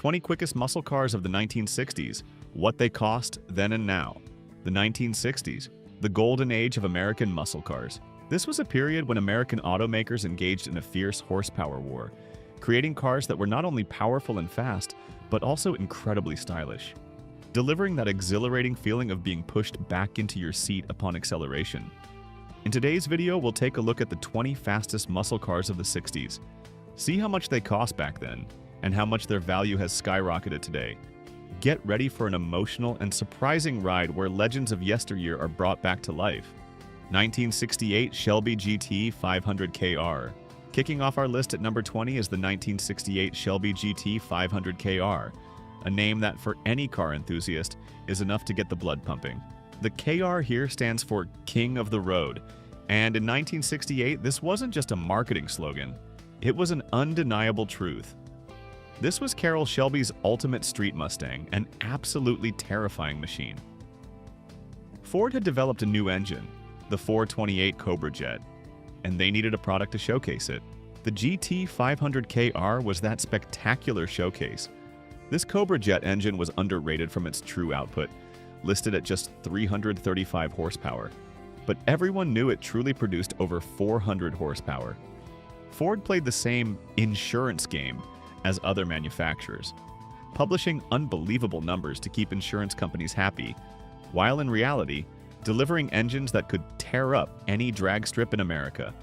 20 quickest muscle cars of the 1960s, what they cost then and now. The 1960s, the golden age of American muscle cars. This was a period when American automakers engaged in a fierce horsepower war, creating cars that were not only powerful and fast, but also incredibly stylish, delivering that exhilarating feeling of being pushed back into your seat upon acceleration. In today's video, we'll take a look at the 20 fastest muscle cars of the 60s, see how much they cost back then, and how much their value has skyrocketed today. Get ready for an emotional and surprising ride where legends of yesteryear are brought back to life. 1968 Shelby GT500 KR. Kicking off our list at number 20 is the 1968 Shelby GT500 KR, a name that for any car enthusiast is enough to get the blood pumping. The KR here stands for King of the Road, and in 1968 this wasn't just a marketing slogan, it was an undeniable truth. This was Carroll Shelby's ultimate street Mustang, an absolutely terrifying machine. Ford had developed a new engine, the 428 Cobra Jet, and they needed a product to showcase it. The GT500 KR was that spectacular showcase. This Cobra Jet engine was underrated from its true output, listed at just 335 horsepower, but everyone knew it truly produced over 400 horsepower. Ford played the same insurance game as other manufacturers, publishing unbelievable numbers to keep insurance companies happy, while in reality, delivering engines that could tear up any drag strip in America.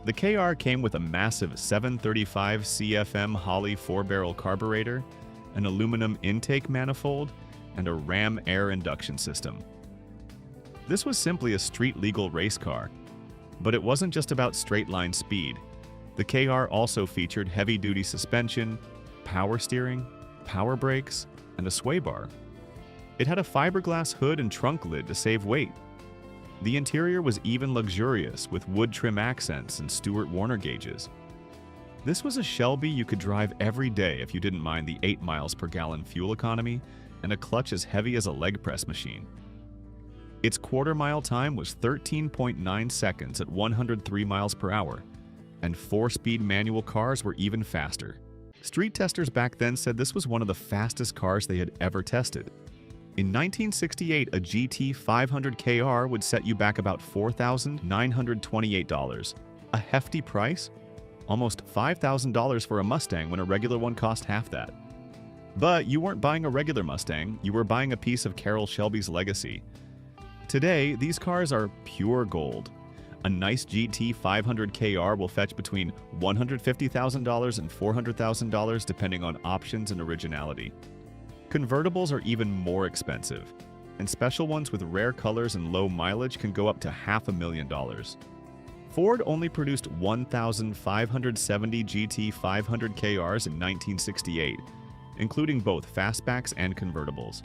The KR came with a massive 735 CFM Holley 4-barrel carburetor, an aluminum intake manifold, and a Ram air induction system. This was simply a street-legal race car, but it wasn't just about straight-line speed. The KR also featured heavy-duty suspension, power steering, power brakes, and a sway bar. It had a fiberglass hood and trunk lid to save weight. The interior was even luxurious with wood trim accents and Stewart Warner gauges. This was a Shelby you could drive every day if you didn't mind the 8 miles per gallon fuel economy and a clutch as heavy as a leg press machine. Its quarter-mile time was 13.9 seconds at 103 miles per hour, and 4-speed manual cars were even faster. Street testers back then said this was one of the fastest cars they had ever tested. In 1968, a GT500 KR would set you back about $4,928. A hefty price? Almost $5,000 for a Mustang when a regular one cost half that. But you weren't buying a regular Mustang, you were buying a piece of Carroll Shelby's legacy. Today, these cars are pure gold. A nice GT500 KR will fetch between $150,000 and $400,000 depending on options and originality. Convertibles are even more expensive, and special ones with rare colors and low mileage can go up to $500,000. Ford only produced 1,570 GT500 KRs in 1968, including both fastbacks and convertibles.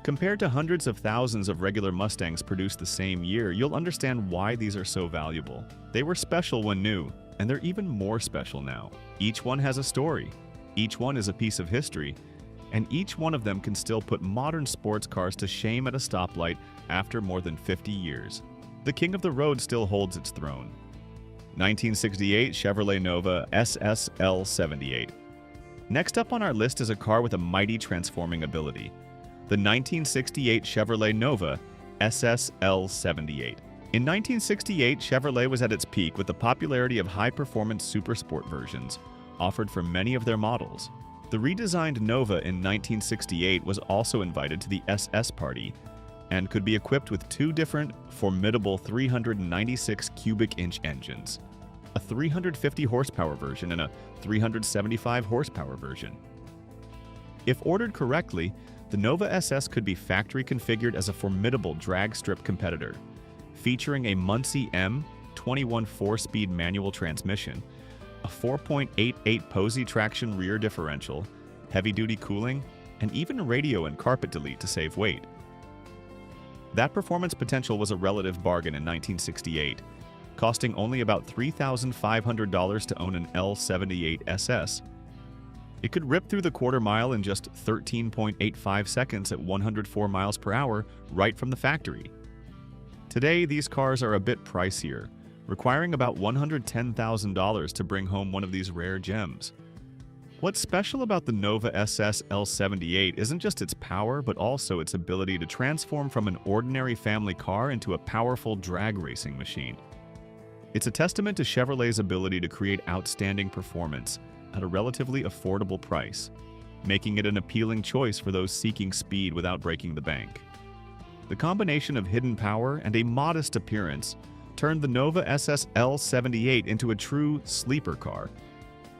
Compared to hundreds of thousands of regular Mustangs produced the same year, you'll understand why these are so valuable. They were special when new, and they're even more special now. Each one has a story, each one is a piece of history, and each one of them can still put modern sports cars to shame at a stoplight after more than 50 years. The King of the Road still holds its throne. 1968 Chevrolet Nova SS L78. Next up on our list is a car with a mighty transforming ability. The 1968 Chevrolet Nova SS L78. In 1968, Chevrolet was at its peak with the popularity of high-performance supersport versions offered for many of their models. The redesigned Nova in 1968 was also invited to the SS party and could be equipped with two different, formidable 396 cubic inch engines, a 350 horsepower version and a 375 horsepower version. If ordered correctly, the Nova SS could be factory configured as a formidable drag strip competitor, featuring a Muncie M 21 4-speed manual transmission, a 4.88 Posey traction rear differential, heavy-duty cooling, and even radio and carpet delete to save weight. That performance potential was a relative bargain in 1968, costing only about $3,500 to own an L78 SS. It could rip through the quarter mile in just 13.85 seconds at 104 miles per hour right from the factory. Today, these cars are a bit pricier, requiring about $110,000 to bring home one of these rare gems. What's special about the Nova SS L78 isn't just its power, but also its ability to transform from an ordinary family car into a powerful drag racing machine. It's a testament to Chevrolet's ability to create outstanding performance at a relatively affordable price, making it an appealing choice for those seeking speed without breaking the bank. The combination of hidden power and a modest appearance turned the Nova SS L78 into a true sleeper car.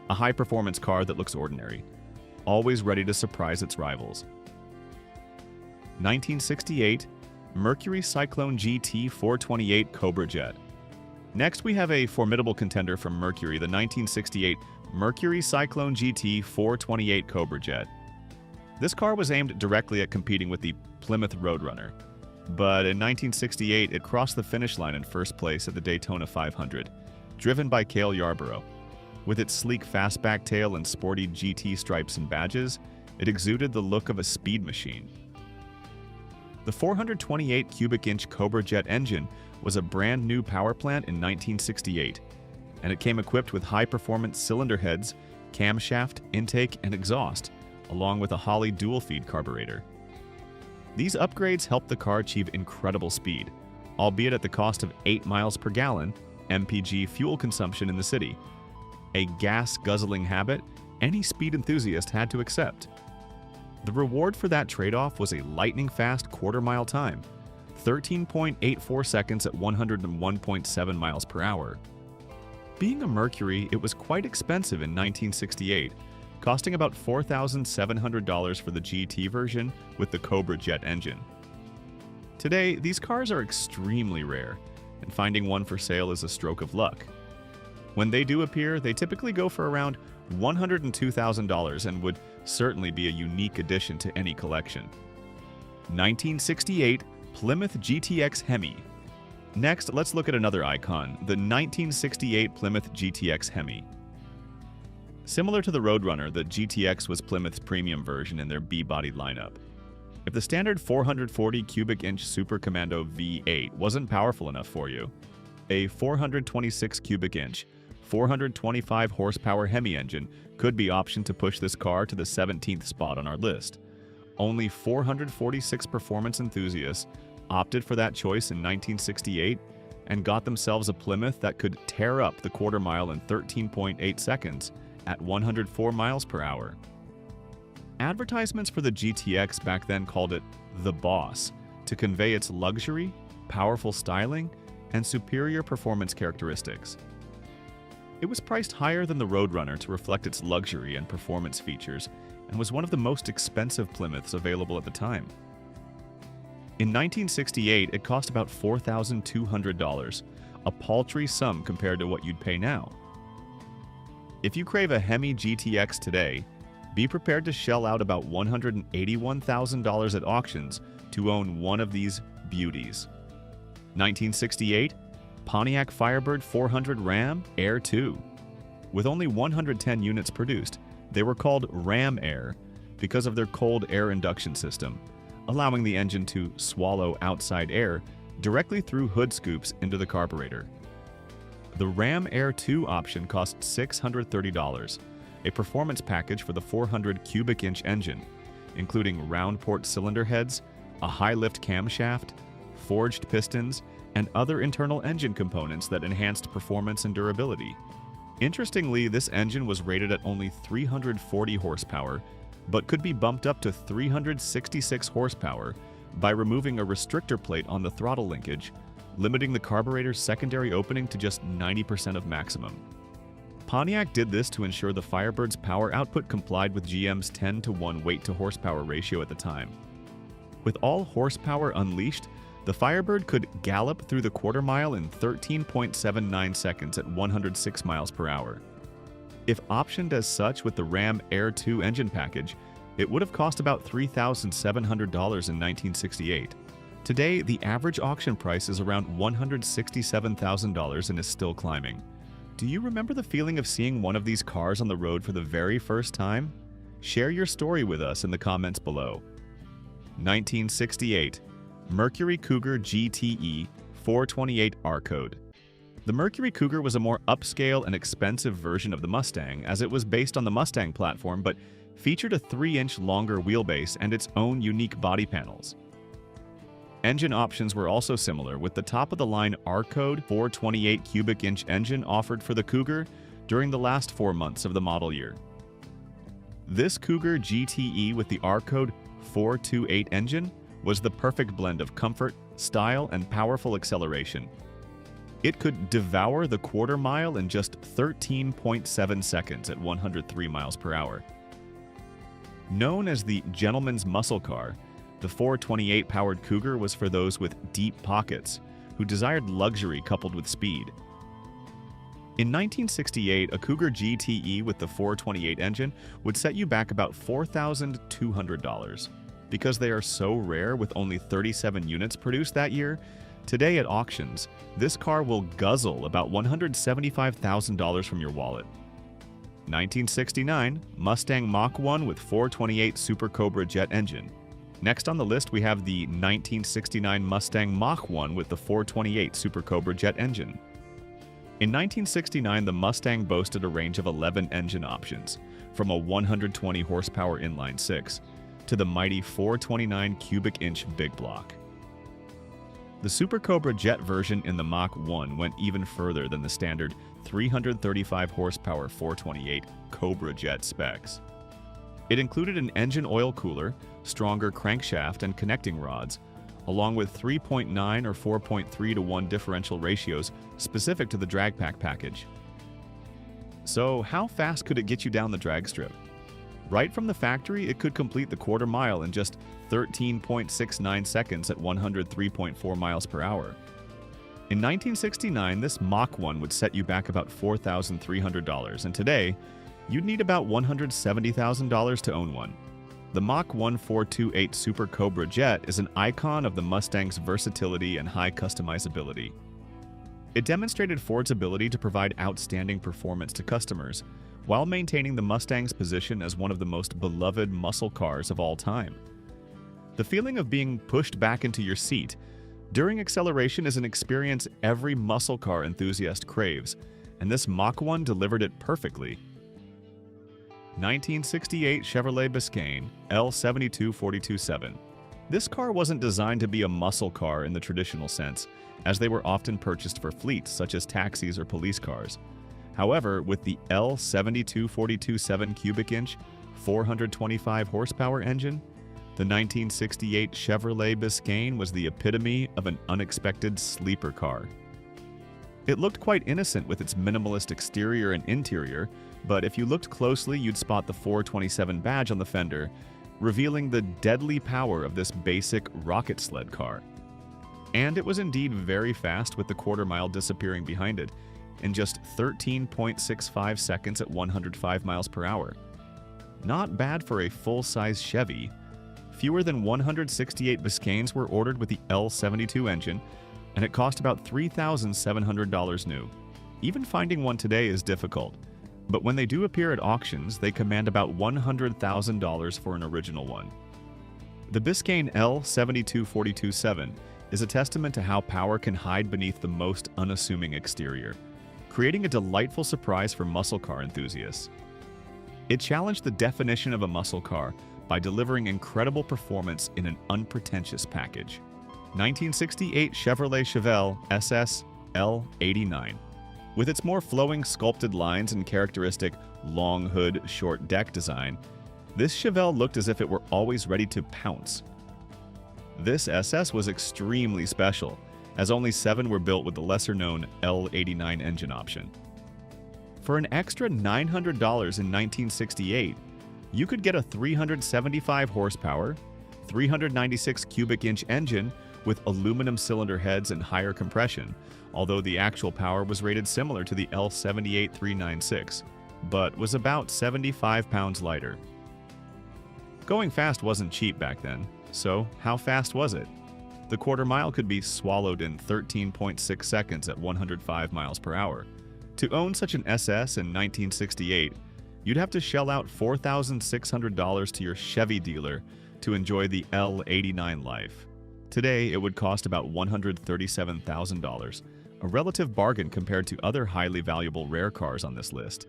A high-performance car that looks ordinary, always ready to surprise its rivals. 1968 Mercury Cyclone GT428 Cobra Jet. Next, we have a formidable contender from Mercury, the 1968 Mercury Cyclone GT428 Cobra Jet. This car was aimed directly at competing with the Plymouth Roadrunner, but in 1968 it crossed the finish line in first place at the Daytona 500, driven by Cale Yarborough. With its sleek fastback tail and sporty GT stripes and badges, it exuded the look of a speed machine. The 428 cubic inch Cobra Jet engine was a brand new power plant in 1968, and it came equipped with high-performance cylinder heads, camshaft, intake, and exhaust, along with a Holley dual-feed carburetor. These upgrades helped the car achieve incredible speed, albeit at the cost of 8 miles per gallon MPG fuel consumption in the city, a gas-guzzling habit any speed enthusiast had to accept. The reward for that trade-off was a lightning-fast quarter-mile time, 13.84 seconds at 101.7 miles per hour. Being a Mercury, it was quite expensive in 1968, costing about $4,700 for the GT version with the Cobra Jet engine. Today, these cars are extremely rare, and finding one for sale is a stroke of luck. When they do appear, they typically go for around $102,000 and would certainly be a unique addition to any collection. 1968 Plymouth GTX Hemi. Next, let's look at another icon, the 1968 Plymouth GTX Hemi. Similar to the Roadrunner, the GTX was Plymouth's premium version in their B-body lineup. If the standard 440 cubic inch Super Commando V8 wasn't powerful enough for you, a 426 cubic inch, 425 horsepower Hemi engine could be optioned to push this car to the 17th spot on our list. Only 446 performance enthusiasts opted for that choice in 1968 and got themselves a Plymouth that could tear up the quarter mile in 13.8 seconds at 104 miles per hour. Advertisements for the GTX back then called it the Boss to convey its luxury, powerful styling, and superior performance characteristics. It was priced higher than the Roadrunner to reflect its luxury and performance features, and was one of the most expensive Plymouths available at the time. In 1968, it cost about $4,200, a paltry sum compared to what you'd pay now. If you crave a Hemi GTX today, be prepared to shell out about $181,000 at auctions to own one of these beauties. 1968 Pontiac Firebird 400 Ram Air 2. With only 110 units produced, they were called Ram Air because of their cold air induction system, allowing the engine to swallow outside air directly through hood scoops into the carburetor. The Ram Air 2 option cost $630, a performance package for the 400 cubic inch engine, including round port cylinder heads, a high-lift camshaft, forged pistons, and other internal engine components that enhanced performance and durability. Interestingly, this engine was rated at only 340 horsepower, but could be bumped up to 366 horsepower by removing a restrictor plate on the throttle linkage, limiting the carburetor's secondary opening to just 90% of maximum. Pontiac did this to ensure the Firebird's power output complied with GM's 10-to-1 weight-to-horsepower ratio at the time. With all horsepower unleashed, the Firebird could gallop through the quarter mile in 13.79 seconds at 106 miles per hour. If optioned as such with the Ram Air 2 engine package, it would have cost about $3,700 in 1968. Today, the average auction price is around $167,000 and is still climbing. Do you remember the feeling of seeing one of these cars on the road for the very first time? Share your story with us in the comments below. 1968 Mercury Cougar GTE 428 R Code. The Mercury Cougar was a more upscale and expensive version of the Mustang, as it was based on the Mustang platform but featured a 3-inch longer wheelbase and its own unique body panels. Engine options were also similar, with the top-of-the-line R-Code 428 cubic inch engine offered for the Cougar during the last 4 months of the model year. This Cougar GTE with the R-Code 428 engine was the perfect blend of comfort, style, and powerful acceleration. It could devour the quarter mile in just 13.7 seconds at 103 miles per hour. Known as the gentleman's muscle car, the 428-powered Cougar was for those with deep pockets, who desired luxury coupled with speed. In 1968, a Cougar GTE with the 428 engine would set you back about $4,200. Because they are so rare with only 37 units produced that year, today at auctions, this car will guzzle about $175,000 from your wallet. 1969, Mustang Mach 1 with 428 Super Cobra Jet engine. Next on the list, we have the 1969 Mustang Mach 1 with the 428 Super Cobra Jet engine. In 1969, the Mustang boasted a range of 11 engine options, from a 120 horsepower inline 6 to the mighty 429 cubic inch big block. The Super Cobra Jet version in the Mach 1 went even further than the standard 335 horsepower 428 Cobra Jet specs. It included an engine oil cooler, stronger crankshaft and connecting rods, along with 3.9 or 4.3 to 1 differential ratios specific to the drag pack package. So how fast could it get you down the drag strip? Right from the factory, it could complete the quarter mile in just 13.69 seconds at 103.4 miles per hour. In 1969, this Mach 1 would set you back about $4,300, and today, you'd need about $170,000 to own one. The Mach 1 428 Super Cobra Jet is an icon of the Mustang's versatility and high customizability. It demonstrated Ford's ability to provide outstanding performance to customers, while maintaining the Mustang's position as one of the most beloved muscle cars of all time. The feeling of being pushed back into your seat during acceleration is an experience every muscle car enthusiast craves, and this Mach 1 delivered it perfectly. 1968 Chevrolet Biscayne L72 427. This car wasn't designed to be a muscle car in the traditional sense, as they were often purchased for fleets such as taxis or police cars. However, with the L72 427 cubic inch 425 horsepower engine, the 1968 Chevrolet Biscayne was the epitome of an unexpected sleeper car. It looked quite innocent with its minimalist exterior and interior, but if you looked closely, you'd spot the 427 badge on the fender, revealing the deadly power of this basic rocket sled car. And it was indeed very fast, with the quarter mile disappearing behind it in just 13.65 seconds at 105 miles per hour. Not bad for a full-size Chevy. Fewer than 168 Biscaynes were ordered with the L72 engine, and it cost about $3,700 new. Even finding one today is difficult, but when they do appear at auctions, they command about $100,000 for an original one. The Biscayne L72 427 is a testament to how power can hide beneath the most unassuming exterior, creating a delightful surprise for muscle car enthusiasts. It challenged the definition of a muscle car by delivering incredible performance in an unpretentious package. 1968 Chevrolet Chevelle SS L89. With its more flowing sculpted lines and characteristic long hood, short deck design, this Chevelle looked as if it were always ready to pounce. This SS was extremely special, as only 7 were built with the lesser-known L89 engine option. For an extra $900 in 1968, you could get a 375 horsepower, 396 cubic inch engine with aluminum cylinder heads and higher compression, although the actual power was rated similar to the L78 396, but was about 75 pounds lighter. Going fast wasn't cheap back then, so how fast was it? The quarter mile could be swallowed in 13.6 seconds at 105 miles per hour. To own such an SS in 1968, you'd have to shell out $4,600 to your Chevy dealer to enjoy the L89 life. Today, it would cost about $137,000, a relative bargain compared to other highly valuable rare cars on this list.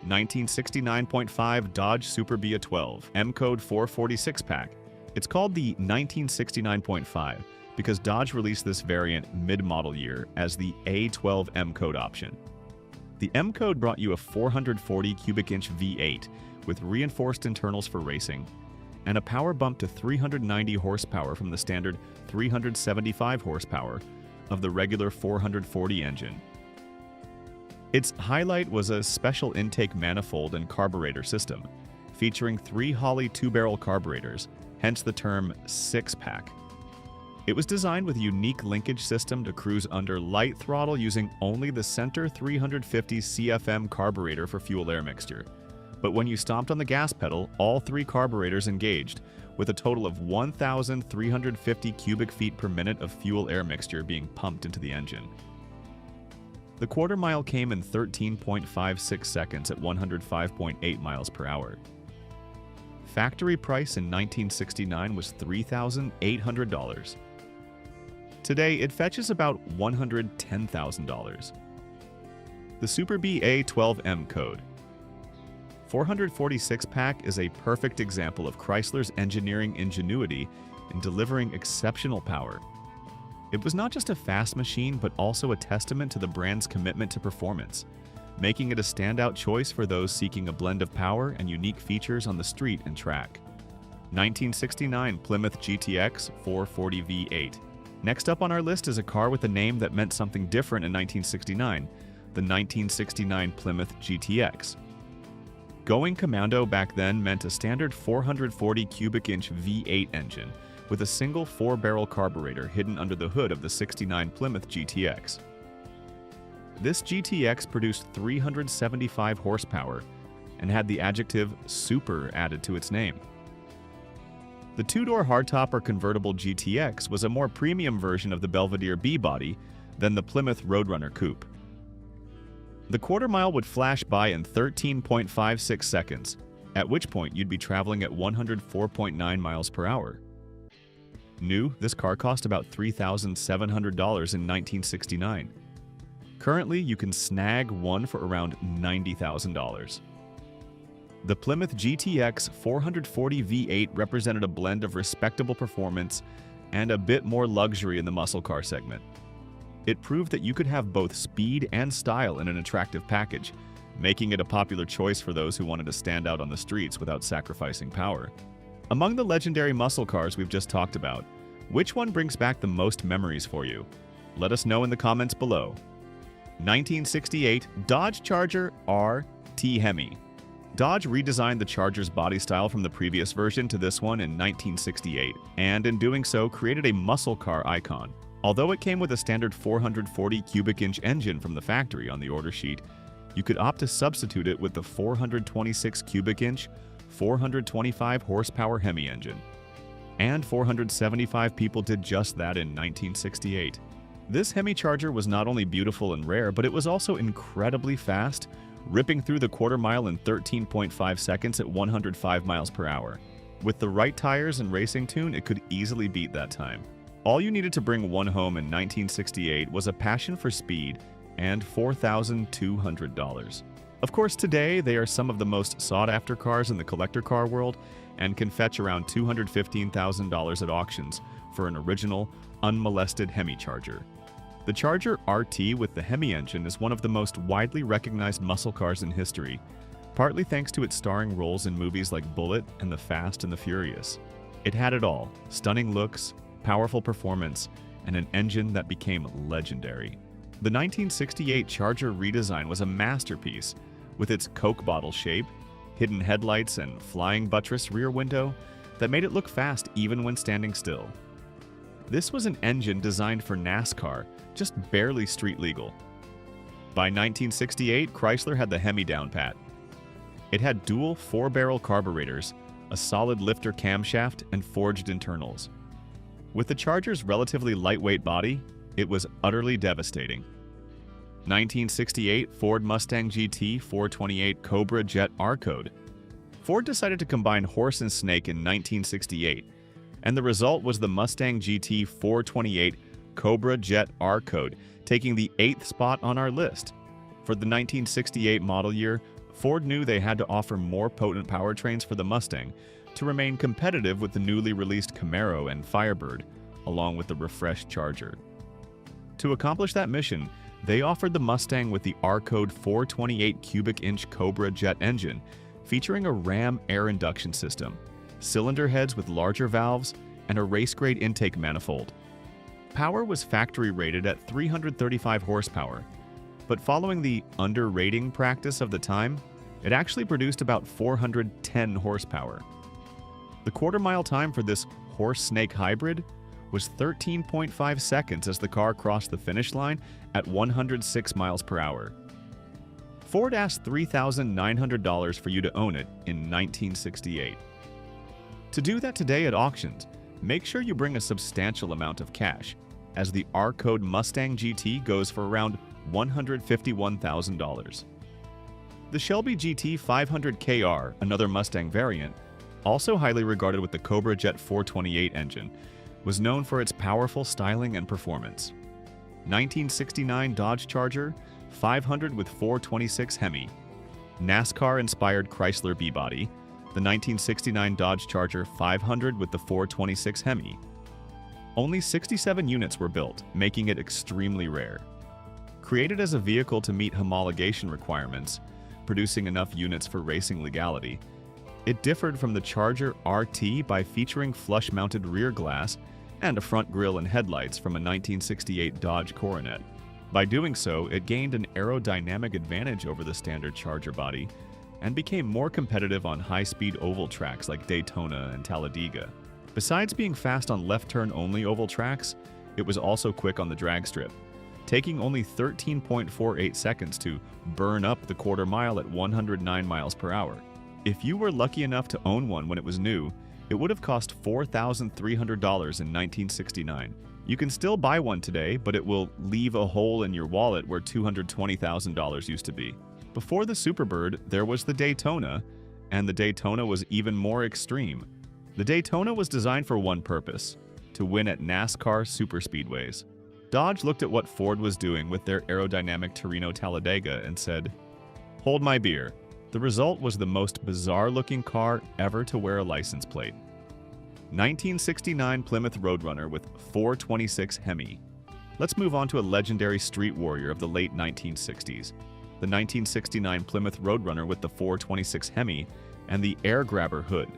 1969.5 Dodge Super Bee A12 M-Code 446 pack. It's called the 1969.5 because Dodge released this variant mid-model year as the A12 M-Code option. The M-Code brought you a 440 cubic inch V8 with reinforced internals for racing, and a power bump to 390 horsepower from the standard 375 horsepower of the regular 440 engine. Its highlight was a special intake manifold and carburetor system, featuring 3 Holley 2-barrel carburetors, hence the term 6-pack. It was designed with a unique linkage system to cruise under light throttle using only the center 350 CFM carburetor for fuel-air mixture. But when you stomped on the gas pedal, all 3 carburetors engaged, with a total of 1,350 cubic feet per minute of fuel-air mixture being pumped into the engine. The quarter mile came in 13.56 seconds at 105.8 miles per hour. Factory price in 1969 was $3,800. Today, it fetches about $110,000. The Super Bee A12 M-Code. 446-pack is a perfect example of Chrysler's engineering ingenuity in delivering exceptional power. It was not just a fast machine, but also a testament to the brand's commitment to performance, making it a standout choice for those seeking a blend of power and unique features on the street and track. 1969 Plymouth GTX 440 V8. Next up on our list is a car with a name that meant something different in 1969, the 1969 Plymouth GTX. Going commando back then meant a standard 440 cubic inch V8 engine with a single 4-barrel carburetor hidden under the hood of the 69 Plymouth GTX. This GTX produced 375 horsepower and had the adjective super added to its name. The 2-door hardtop or convertible GTX was a more premium version of the Belvedere B-body than the Plymouth Roadrunner Coupe. The quarter mile would flash by in 13.56 seconds, at which point you'd be traveling at 104.9 miles per hour. New, this car cost about $3,700 in 1969. Currently, you can snag one for around $90,000. The Plymouth GTX 440 V8 represented a blend of respectable performance and a bit more luxury in the muscle car segment. It proved that you could have both speed and style in an attractive package, making it a popular choice for those who wanted to stand out on the streets without sacrificing power. Among the legendary muscle cars we've just talked about, which one brings back the most memories for you? Let us know in the comments below. 1968 Dodge Charger RT Hemi. Dodge redesigned the Charger's body style from the previous version to this one in 1968, and in doing so created a muscle car icon. Although it came with a standard 440 cubic inch engine from the factory on the order sheet, you could opt to substitute it with the 426 cubic inch, 425 horsepower Hemi engine. And 475 people did just that in 1968. This Hemi Charger was not only beautiful and rare, but it was also incredibly fast, ripping through the quarter mile in 13.5 seconds at 105 miles per hour. With the right tires and racing tune, it could easily beat that time. All you needed to bring one home in 1968 was a passion for speed and $4,200. Of course, today they are some of the most sought-after cars in the collector car world and can fetch around $215,000 at auctions for an original, unmolested Hemi Charger. The Charger RT with the Hemi engine is one of the most widely recognized muscle cars in history, partly thanks to its starring roles in movies like Bullitt and The Fast and the Furious. It had it all: stunning looks, powerful performance, and an engine that became legendary. The 1968 Charger redesign was a masterpiece, with its Coke bottle shape, hidden headlights, and flying buttress rear window that made it look fast even when standing still. This was an engine designed for NASCAR, just barely street legal. By 1968, Chrysler had the Hemi down pat. It had dual 4-barrel carburetors, a solid lifter camshaft, and forged internals. With the Charger's relatively lightweight body, it was utterly devastating. 1968 Ford Mustang GT 428 Cobra Jet R-Code. Ford decided to combine horse and snake in 1968, and the result was the Mustang GT 428 Cobra Jet R code, taking the 8th spot on our list. For the 1968 model year, Ford knew they had to offer more potent powertrains for the Mustang to remain competitive with the newly released Camaro and Firebird, along with the refreshed Charger. To accomplish that mission, they offered the Mustang with the R-code 428 cubic inch Cobra Jet engine, featuring a Ram air induction system, cylinder heads with larger valves, and a race-grade intake manifold. Power was factory rated at 335 horsepower, but following the under-rating practice of the time, it actually produced about 410 horsepower. The quarter-mile time for this horse-snake hybrid was 13.5 seconds as the car crossed the finish line at 106 miles per hour. Ford asked $3,900 for you to own it in 1968. To do that today at auctions, make sure you bring a substantial amount of cash, as the R-code Mustang GT goes for around $151,000. The Shelby GT500 KR, another Mustang variant, also highly regarded with the Cobra Jet 428 engine, was known for its powerful styling and performance. 1969 Dodge Charger 500 with 426 Hemi, NASCAR-inspired Chrysler B-body, the 1969 Dodge Charger 500 with the 426 Hemi. Only 67 units were built, making it extremely rare. Created as a vehicle to meet homologation requirements, producing enough units for racing legality, it differed from the Charger RT by featuring flush-mounted rear glass and a front grille and headlights from a 1968 Dodge Coronet. By doing so, it gained an aerodynamic advantage over the standard Charger body and became more competitive on high-speed oval tracks like Daytona and Talladega. Besides being fast on left-turn-only oval tracks, it was also quick on the drag strip, taking only 13.48 seconds to burn up the quarter mile at 109 miles per hour. If you were lucky enough to own one when it was new, it would have cost $4,300 in 1969. You can still buy one today, but it will leave a hole in your wallet where $220,000 used to be. Before the Superbird, there was the Daytona, and the Daytona was even more extreme. The Daytona was designed for one purpose: to win at NASCAR superspeedways. Dodge looked at what Ford was doing with their aerodynamic Torino Talladega and said, "Hold my beer." The result was the most bizarre-looking car ever to wear a license plate. 1969 Plymouth Roadrunner with 426 Hemi. Let's move on to a legendary street warrior of the late 1960s. The 1969 Plymouth Roadrunner with the 426 Hemi and the air grabber hood.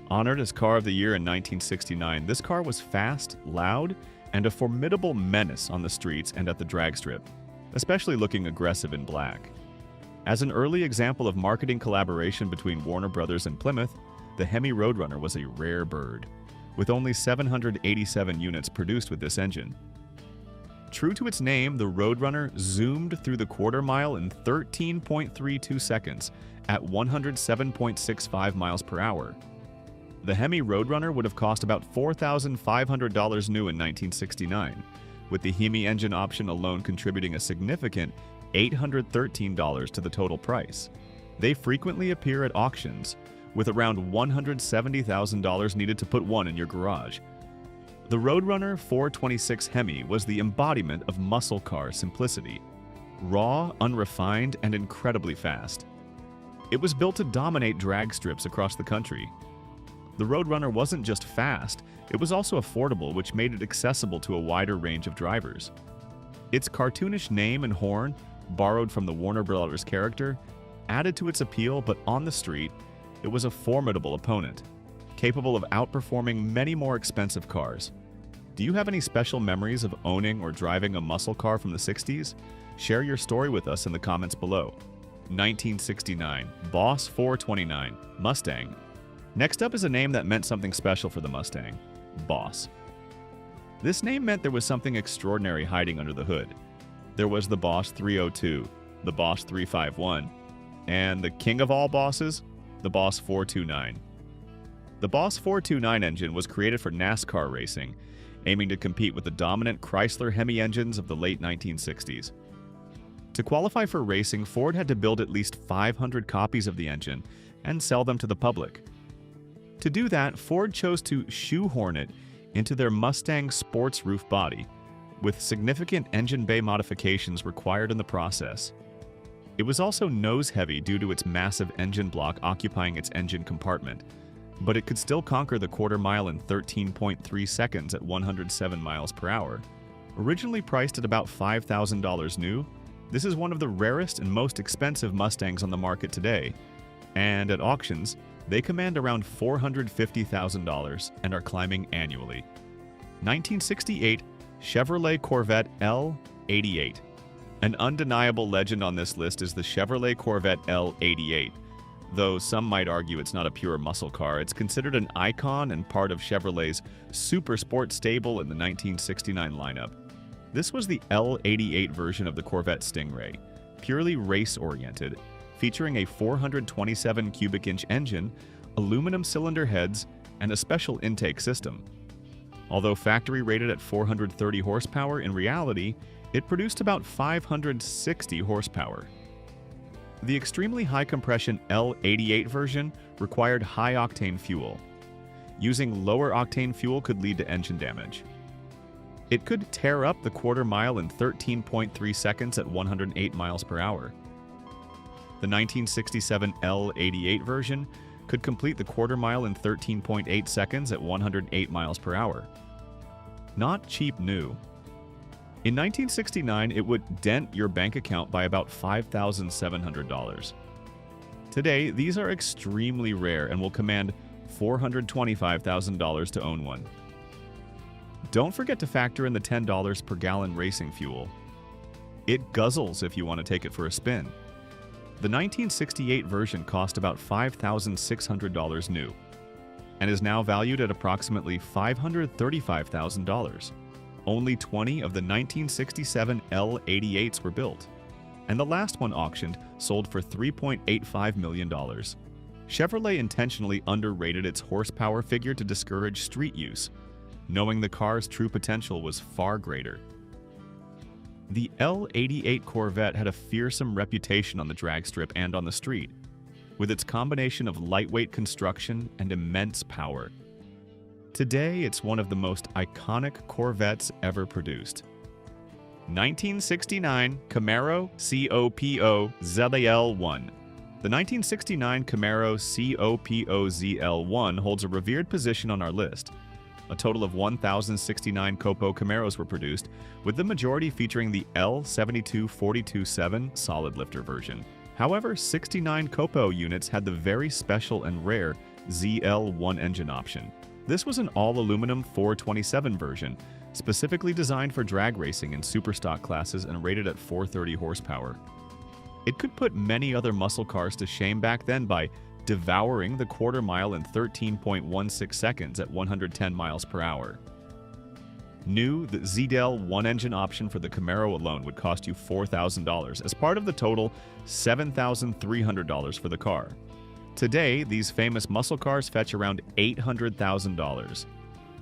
Honored as Car of the Year in 1969, this car was fast, loud, and a formidable menace on the streets and at the drag strip, especially looking aggressive in black. As an early example of marketing collaboration between Warner Brothers and Plymouth, the Hemi Roadrunner was a rare bird, with only 787 units produced with this engine. True to its name, the Roadrunner zoomed through the quarter mile in 13.32 seconds at 107.65 miles per hour. The Hemi Roadrunner would have cost about $4,500 new in 1969, with the Hemi engine option alone contributing a significant $813 to the total price. They frequently appear at auctions, with around $170,000 needed to put one in your garage. The Roadrunner 426 Hemi was the embodiment of muscle car simplicity, raw, unrefined, and incredibly fast. It was built to dominate drag strips across the country. The Roadrunner wasn't just fast, it was also affordable, which made it accessible to a wider range of drivers. Its cartoonish name and horn, borrowed from the Warner Brothers character, added to its appeal, but on the street, it was a formidable opponent, capable of outperforming many more expensive cars. Do you have any special memories of owning or driving a muscle car from the 60s? Share your story with us in the comments below. 1969 Boss 429 Mustang. Next up is a name that meant something special for the Mustang: Boss. This name meant there was something extraordinary hiding under the hood. There was the Boss 302, the Boss 351, and the king of all bosses, the Boss 429. The Boss 429 engine was created for NASCAR racing, aiming to compete with the dominant Chrysler Hemi engines of the late 1960s. To qualify for racing, Ford had to build at least 500 copies of the engine and sell them to the public. To do that, Ford chose to shoehorn it into their Mustang sports roof body, with significant engine bay modifications required in the process. It was also nose-heavy due to its massive engine block occupying its engine compartment, but it could still conquer the quarter mile in 13.3 seconds at 107 miles per hour. Originally priced at about $5,000 new, this is one of the rarest and most expensive Mustangs on the market today, and at auctions, they command around $450,000 and are climbing annually. 1968 Chevrolet Corvette L88. An undeniable legend on this list is the Chevrolet Corvette L88. Though some might argue it's not a pure muscle car, it's considered an icon and part of Chevrolet's super sport stable in the 1969 lineup. This was the L88 version of the Corvette Stingray, purely race-oriented, featuring a 427 cubic inch engine, aluminum cylinder heads, and a special intake system. Although factory rated at 430 horsepower, in reality, it produced about 560 horsepower. The extremely high-compression L88 version required high-octane fuel. Using lower-octane fuel could lead to engine damage. It could tear up the quarter mile in 13.3 seconds at 108 miles per hour. The 1967 L88 version could complete the quarter mile in 13.8 seconds at 108 miles per hour. Not cheap new. In 1969, it would dent your bank account by about $5,700. Today, these are extremely rare and will command $425,000 to own one. Don't forget to factor in the $10 per gallon racing fuel. It guzzles if you want to take it for a spin. The 1968 version cost about $5,600 new and is now valued at approximately $535,000. Only 20 of the 1967 L88s were built, and the last one auctioned sold for $3.85 million. Chevrolet intentionally underrated its horsepower figure to discourage street use, knowing the car's true potential was far greater. The L88 Corvette had a fearsome reputation on the drag strip and on the street, with its combination of lightweight construction and immense power. Today, it's one of the most iconic Corvettes ever produced. 1969 Camaro COPO ZL1. The 1969 Camaro COPO ZL1 holds a revered position on our list. A total of 1,069 COPO Camaros were produced, with the majority featuring the L72 42.7 solid lifter version. However, 69 COPO units had the very special and rare ZL1 engine option. This was an all-aluminum 427 version, specifically designed for drag racing in superstock classes and rated at 430 horsepower. It could put many other muscle cars to shame back then by devouring the quarter mile in 13.16 seconds at 110 miles per hour. New, the ZL1 engine option for the Camaro alone would cost you $4,000 as part of the total $7,300 for the car. Today, these famous muscle cars fetch around $800,000.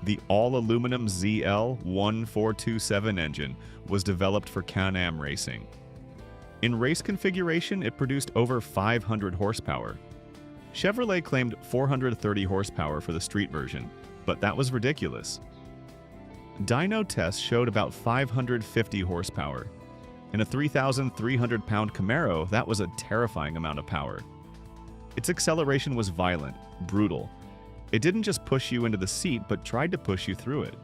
The all-aluminum ZL1427 engine was developed for Can-Am racing. In race configuration, it produced over 500 horsepower. Chevrolet claimed 430 horsepower for the street version, but that was ridiculous. Dyno tests showed about 550 horsepower. In a 3,300-pound Camaro, that was a terrifying amount of power. Its acceleration was violent, brutal. It didn't just push you into the seat, but tried to push you through it.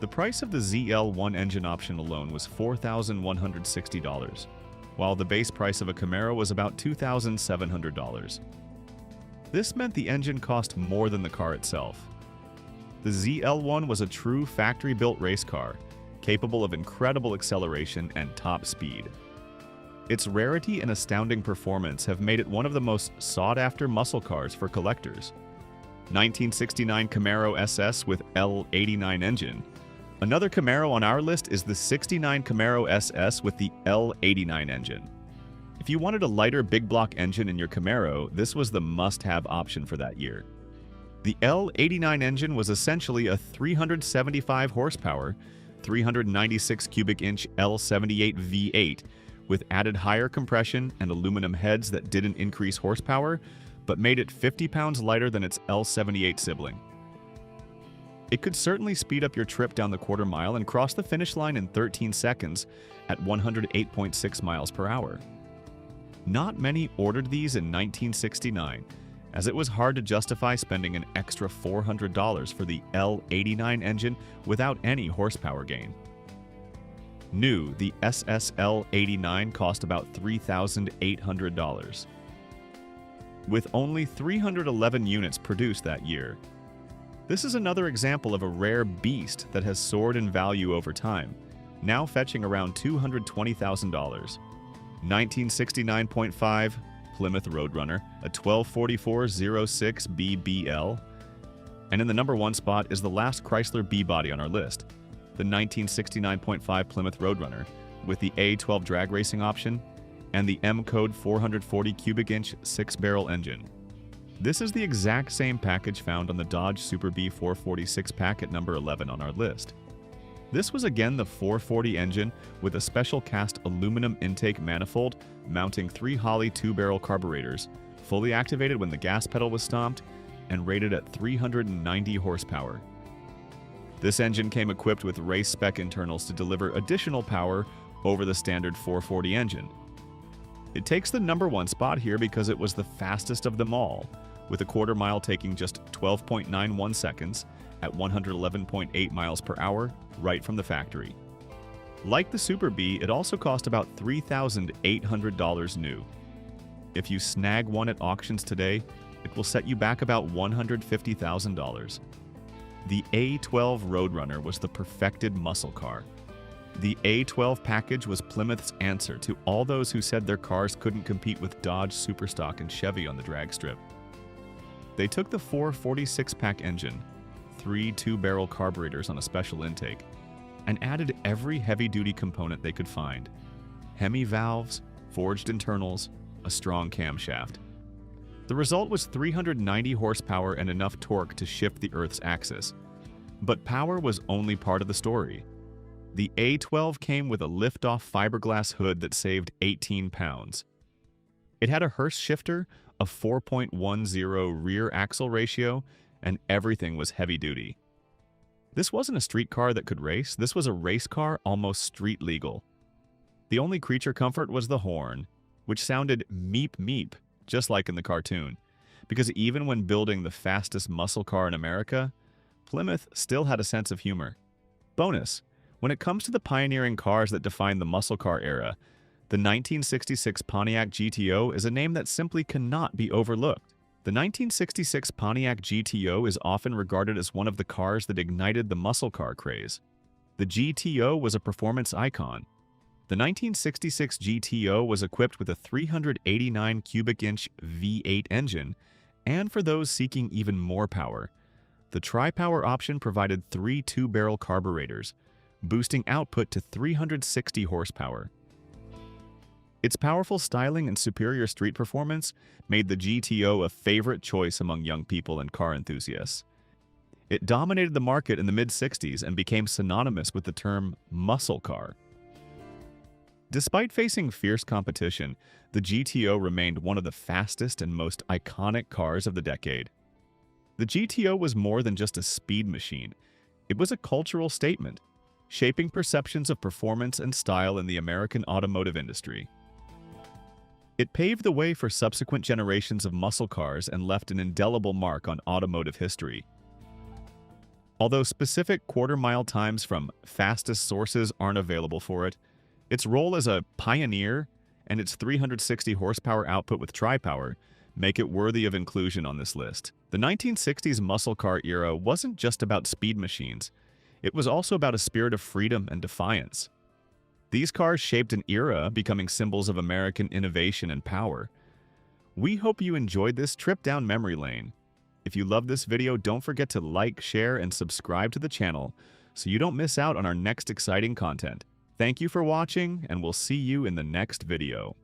The price of the ZL1 engine option alone was $4,160, while the base price of a Camaro was about $2,700. This meant the engine cost more than the car itself. The ZL1 was a true factory-built race car, capable of incredible acceleration and top speed. Its rarity and astounding performance have made it one of the most sought-after muscle cars for collectors. 1969 Camaro SS with L89 engine. Another Camaro on our list is the 69 Camaro SS with the L89 engine. If you wanted a lighter big block engine in your Camaro, this was the must-have option for that year. The L89 engine was essentially a 375 horsepower, 396 cubic inch L78 V8 with added higher compression and aluminum heads that didn't increase horsepower, but made it 50 pounds lighter than its L78 sibling. It could certainly speed up your trip down the quarter mile and cross the finish line in 13 seconds at 108.6 miles per hour. Not many ordered these in 1969, as it was hard to justify spending an extra $400 for the L89 engine without any horsepower gain. New, the SS L89 cost about $3,800. With only 311 units produced that year. This is another example of a rare beast that has soared in value over time, now fetching around $220,000. 1969.5 Plymouth Roadrunner, a 124406 BBL. And in the number 1 spot is the last Chrysler B-body on our list, the 1969.5 Plymouth Roadrunner, with the A12 drag racing option and the M-Code 440 cubic inch 6-barrel engine. This is the exact same package found on the Dodge Super Bee 446 pack at number 11 on our list. This was again the 440 engine with a special cast aluminum intake manifold mounting 3 Holley 2-barrel carburetors, fully activated when the gas pedal was stomped, and rated at 390 horsepower. This engine came equipped with race spec internals to deliver additional power over the standard 440 engine. It takes the number 1 spot here because it was the fastest of them all, with a quarter mile taking just 12.91 seconds at 111.8 miles per hour right from the factory. Like the Super Bee, it also cost about $3,800 new. If you snag one at auctions today, it will set you back about $150,000. The A12 Roadrunner was the perfected muscle car. The A12 package was Plymouth's answer to all those who said their cars couldn't compete with Dodge Superstock and Chevy on the drag strip. They took the 446-pack engine, 3 2-barrel carburetors on a special intake, and added every heavy-duty component they could find: Hemi valves, forged internals, a strong camshaft. The result was 390 horsepower and enough torque to shift the Earth's axis. But power was only part of the story. The A12 came with a lift-off fiberglass hood that saved 18 pounds. It had a Hurst shifter, a 4.10 rear axle ratio, and everything was heavy-duty. This wasn't a street car that could race, this was a race car almost street legal. The only creature comfort was the horn, which sounded meep meep, just like in the cartoon, because even when building the fastest muscle car in America, Plymouth still had a sense of humor. Bonus, when it comes to the pioneering cars that define the muscle car era, the 1966 Pontiac GTO is a name that simply cannot be overlooked. The 1966 Pontiac GTO is often regarded as one of the cars that ignited the muscle car craze. The GTO was a performance icon. The 1966 GTO was equipped with a 389 cubic inch V8 engine, and for those seeking even more power, the tri-power option provided 3 2-barrel carburetors, boosting output to 360 horsepower. Its powerful styling and superior street performance made the GTO a favorite choice among young people and car enthusiasts. It dominated the market in the mid-60s and became synonymous with the term muscle car. Despite facing fierce competition, the GTO remained one of the fastest and most iconic cars of the decade. The GTO was more than just a speed machine. It was a cultural statement, shaping perceptions of performance and style in the American automotive industry. It paved the way for subsequent generations of muscle cars and left an indelible mark on automotive history. Although specific quarter-mile times from fastest sources aren't available for it, its role as a pioneer and its 360 horsepower output with tri-power make it worthy of inclusion on this list. The 1960s muscle car era wasn't just about speed machines. It was also about a spirit of freedom and defiance. These cars shaped an era, becoming symbols of American innovation and power. We hope you enjoyed this trip down memory lane. If you love this video, don't forget to like, share, and subscribe to the channel so you don't miss out on our next exciting content. Thank you for watching, and we'll see you in the next video.